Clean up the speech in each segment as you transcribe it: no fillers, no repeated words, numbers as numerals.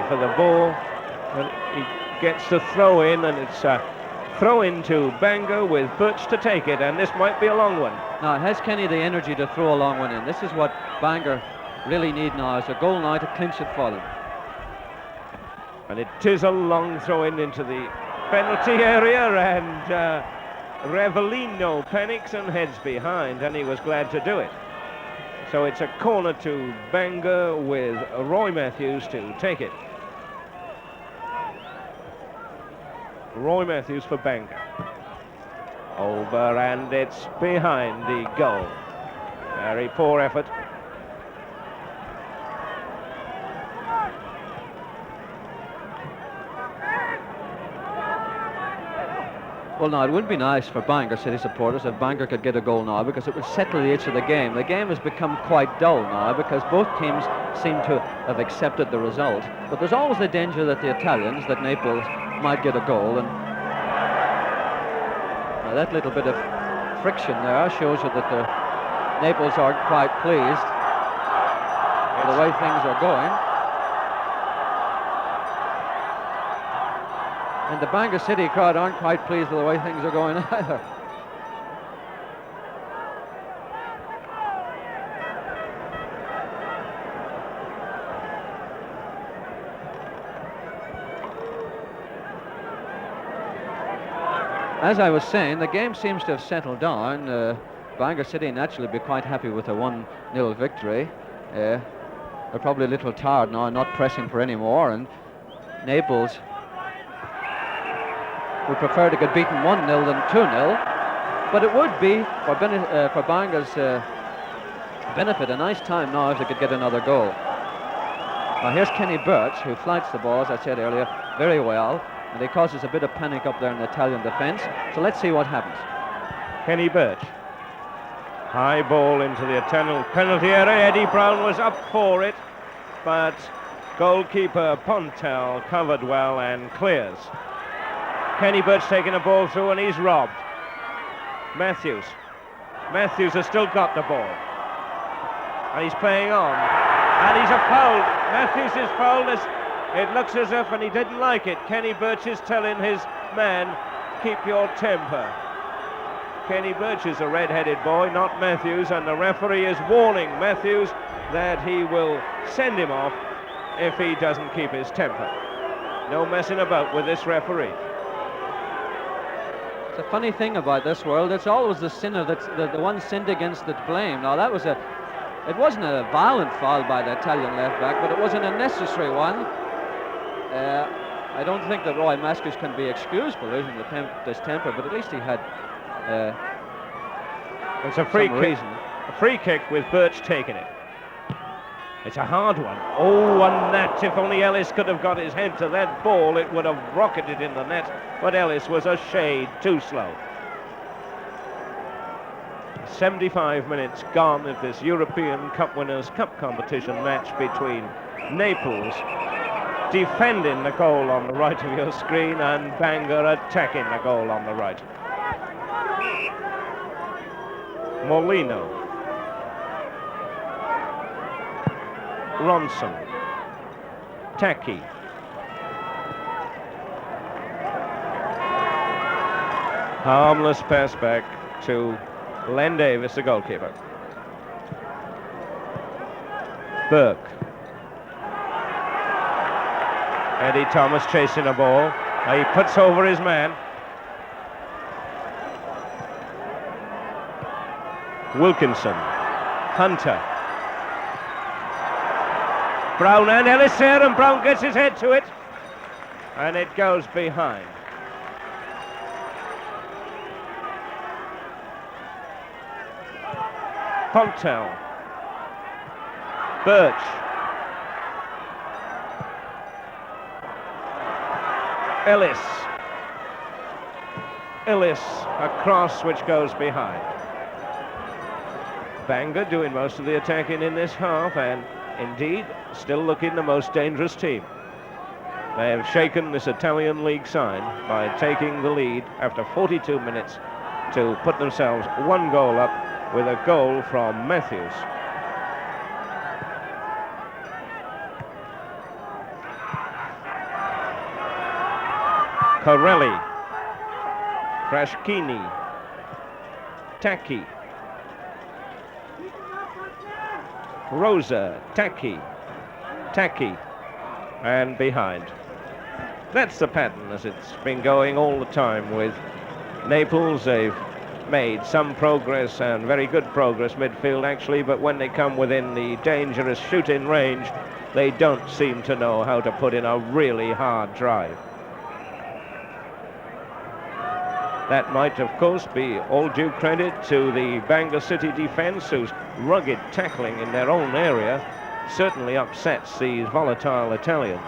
for the ball, but he gets the throw in, and it's a throw into Bangor with Birch to take it, and this might be a long one. Now, has Kenny the energy to throw a long one in? This is what Bangor really need now, is a goal now to clinch it for them. And it is a long throw in into the penalty area, and Revellino panics and heads behind, and he was glad to do it. So it's a corner to Bangor with Roy Matthews to take it. Roy Matthews for Bangor. Over, and it's behind the goal. Very poor effort. Well, now, it would be nice for Bangor City supporters if Bangor could get a goal now, because it would settle the itch of the game. The game has become quite dull now because both teams seem to have accepted the result. But there's always the danger that the Italians, that Naples, might get a goal. And now that little bit of friction there shows you that the Naples aren't quite pleased with the way things are going. And the Bangor City crowd aren't quite pleased with the way things are going either. As I was saying, the game seems to have settled down. Bangor City naturally be quite happy with a 1-0 victory. They're probably a little tired now, not pressing for any more, and Naples would prefer to get beaten 1-0 than 2-0, but it would be for Bangor's benefit a nice time now if they could get another goal. Now here's Kenny Birch, who flights the ball, as I said earlier, very well, and he causes a bit of panic up there in the Italian defence. So let's see what happens. Kenny Birch. High ball into the Italian penalty area. Eddie Brown was up for it, but goalkeeper Pontel covered well and clears. Kenny Birch taking a ball through, and he's robbed. Matthews has still got the ball, and he's playing on, and he's a foul. Matthews is fouled. It looks as if, and he didn't like it, Kenny Birch is telling his man, keep your temper. Kenny Birch is a red-headed boy, not Matthews, and the referee is warning Matthews that he will send him off if he doesn't keep his temper. No messing about with this referee. The funny thing about this world, it's always the sinner that's the one sinned against that's blamed. Now that was it wasn't a violent foul by the Italian left back, but it was an unnecessary one. I don't think that Roy Matthews can be excused for losing his temper, but at least he had it's a free kick with Birch taking it. It's a hard one. Oh, and that, if only Ellis could have got his head to that ball, it would have rocketed in the net, but Ellis was a shade too slow. 75 minutes gone of this European Cup Winners' Cup competition match between Naples, defending the goal on the right of your screen, and Bangor attacking the goal on the right. Molino. Ronson. Taki. Harmless pass back to Len Davis, the goalkeeper. Burke. Eddie Thomas chasing a ball. He puts over his man. Wilkinson. Hunter. Brown and Ellis there, and Brown gets his head to it, and it goes behind. Pontel. Birch. Ellis. A cross which goes behind. Bangor doing most of the attacking in this half, and indeed still looking the most dangerous team. They have shaken this Italian league side by taking the lead after 42 minutes to put themselves 1 goal up with a goal from Matthews. Corelli, Frashkini, Taki, Rosa, Taki, and behind. That's the pattern as it's been going all the time with Naples. They've made some progress, and very good progress midfield actually, but when they come within the dangerous shoot-in range, they don't seem to know how to put in a really hard drive. That might, of course, be all due credit to the Bangor City defence, whose rugged tackling in their own area certainly upsets these volatile Italians.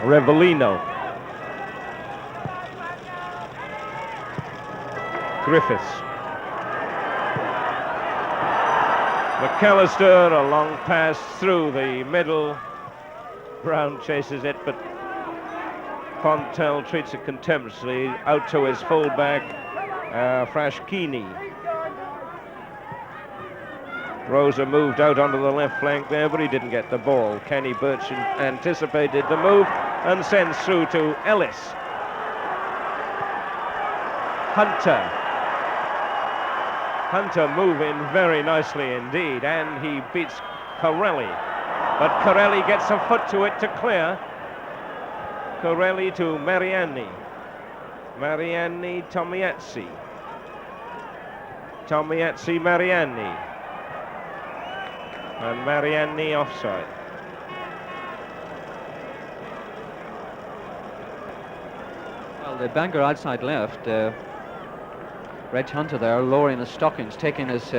Revellino, Griffiths, McAllister, a long pass through the middle. Brown chases it, but Pontel treats it contemptuously. Out to his fullback, Frashkini. Rosa moved out onto the left flank there, but he didn't get the ball. Kenny Birch anticipated the move and sends through to Ellis. Hunter moving very nicely indeed, and he beats Corelli. But Corelli gets a foot to it to clear. Corelli to Mariani. Mariani, Tomiazzi. Tomiazzi, Mariani. And Mariani offside. Well, the Bangor outside left, Reg Hunter there, lowering his stockings, taking his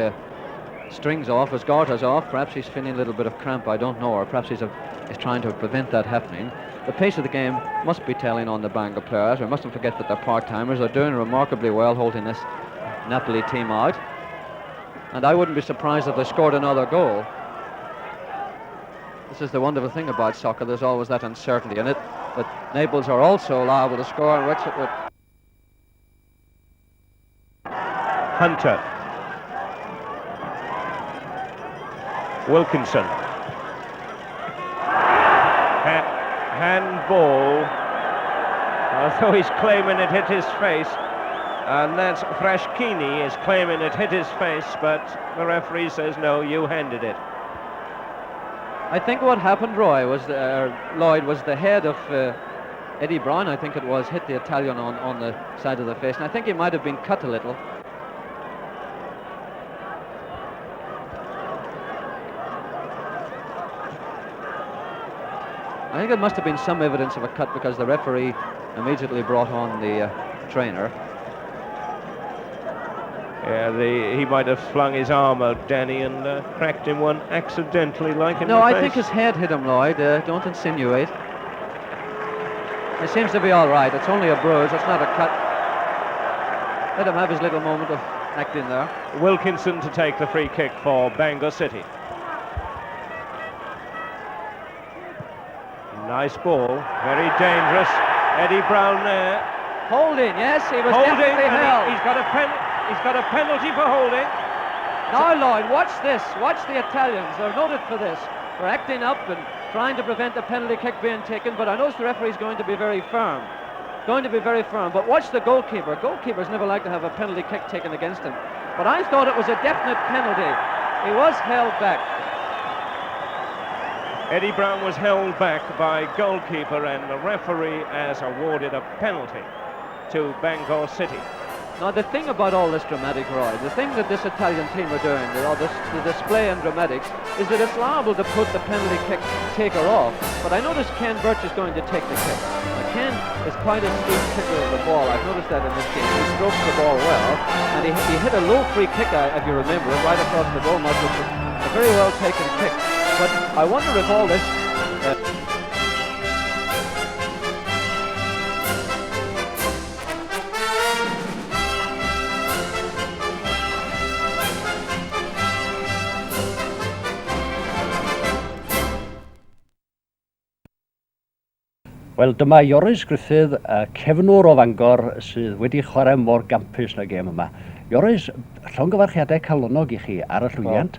strings off, his garters off. Perhaps he's feeling a little bit of cramp, I don't know, or perhaps he's trying to prevent that happening. The pace of the game must be telling on the Bangor players. We mustn't forget that they're part-timers. They're doing remarkably well holding this Napoli team out. And I wouldn't be surprised if they scored another goal. This is the wonderful thing about soccer. There's always that uncertainty in it. But Naples are also liable to score, and Wexford would. Hunter. Wilkinson. Handball. Although he's claiming it hit his face. And that's Frashkini is claiming it hit his face, but the referee says, no, you handed it. I think what happened, Roy, was Lloyd, was the head of Eddie Brown, I think it was, hit the Italian on the side of the face, and I think he might have been cut a little. I think there must have been some evidence of a cut because the referee immediately brought on the trainer. Yeah, he might have flung his arm out, Danny, and cracked him one accidentally, like in the face. No, I think his head hit him, Lloyd. Don't insinuate. It seems to be all right. It's only a bruise. It's not a cut. Let him have his little moment of acting there. Wilkinson to take the free kick for Bangor City. Nice ball. Very dangerous. Eddie Brown there. Holding, yes, he was definitely held. He's got a penalty for holding. Now, Lloyd, watch this. Watch the Italians. They're noted for this. They're acting up and trying to prevent the penalty kick being taken, but I notice the referee's going to be very firm. But watch the goalkeeper. Goalkeepers never like to have a penalty kick taken against them. But I thought it was a definite penalty. He was held back. Eddie Brown was held back by goalkeeper, and the referee has awarded a penalty to Bangor City. Now, the thing about all this dramatic, Roy, the thing that this Italian team are doing, the display and dramatics, is that it's liable to put the penalty kick taker off. But I notice Ken Birch is going to take the kick. Now, Ken is quite a steep kicker of the ball. I've noticed that in this game. He strokes the ball well, and he hit a low free kick, if you remember it, right across the goal mouth, which was a very well taken kick. But I wonder if all this... Wel, dyma Iorys Griffith, cefnwr o Fangor sydd wedi chwarae mor gampus na gêm yma. Iorys, llongyfarchiadau calonnog i chi ar y llwyddiant.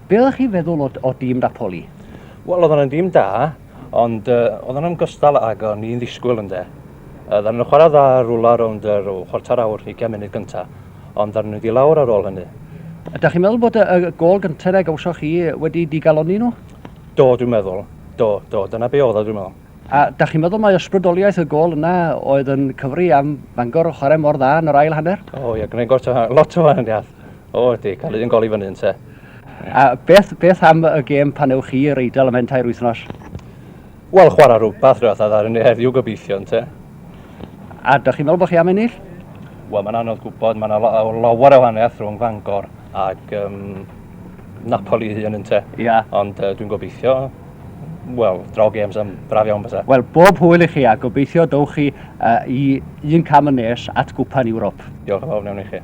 Be oeddech chi feddwl o dîm Napoli? Wel, oedd yna'n dîm da, ond oedd yna'n gystal ag o'n i'n ddisgwyl yn de. Oedden nhw'n chwarae dda rwla rownd yr chwarter awr, 20 munud gyntaf, ond oedden nhw wedi lawr ar ôl hynny. Ydych chi'n meddwl bod y gol gyntaf a gawsoch chi wedi digaloni nhw? Do, dwi'n meddwl. Do, dyna be oedd o, dwi'n meddwl. A ydych chi'n meddwl mae ysbrydoliaeth y gol yna oedd yn cyfri am Bangor chwarae mor dda yn yr ail hanner? O ie, gwneud lot o wahaniaeth. O, ydy, cael un gol i fyny yn te. A beth am y gêm pan ewch chi i'r Eidal ym Mhen tair wythnos? Wel, chwarae rhywbeth rhywbeth ar hynny heddiw gobeithio yn te. A ydych chi'n meddwl bod chi am ennill? Wel, mae'n anodd gwybod, mae'n lawer o wahaniaeth rhwng Fangor ac Napoli hun yn te. Ia. Ond dwi'n gobeithio, wel, draw games am braf iawn beth. Wel, bob hwyl i chi a gobeithio dowch chi i un cam yn nes at Gwpan Ewrop. Diolch yn fawr iawn i chi.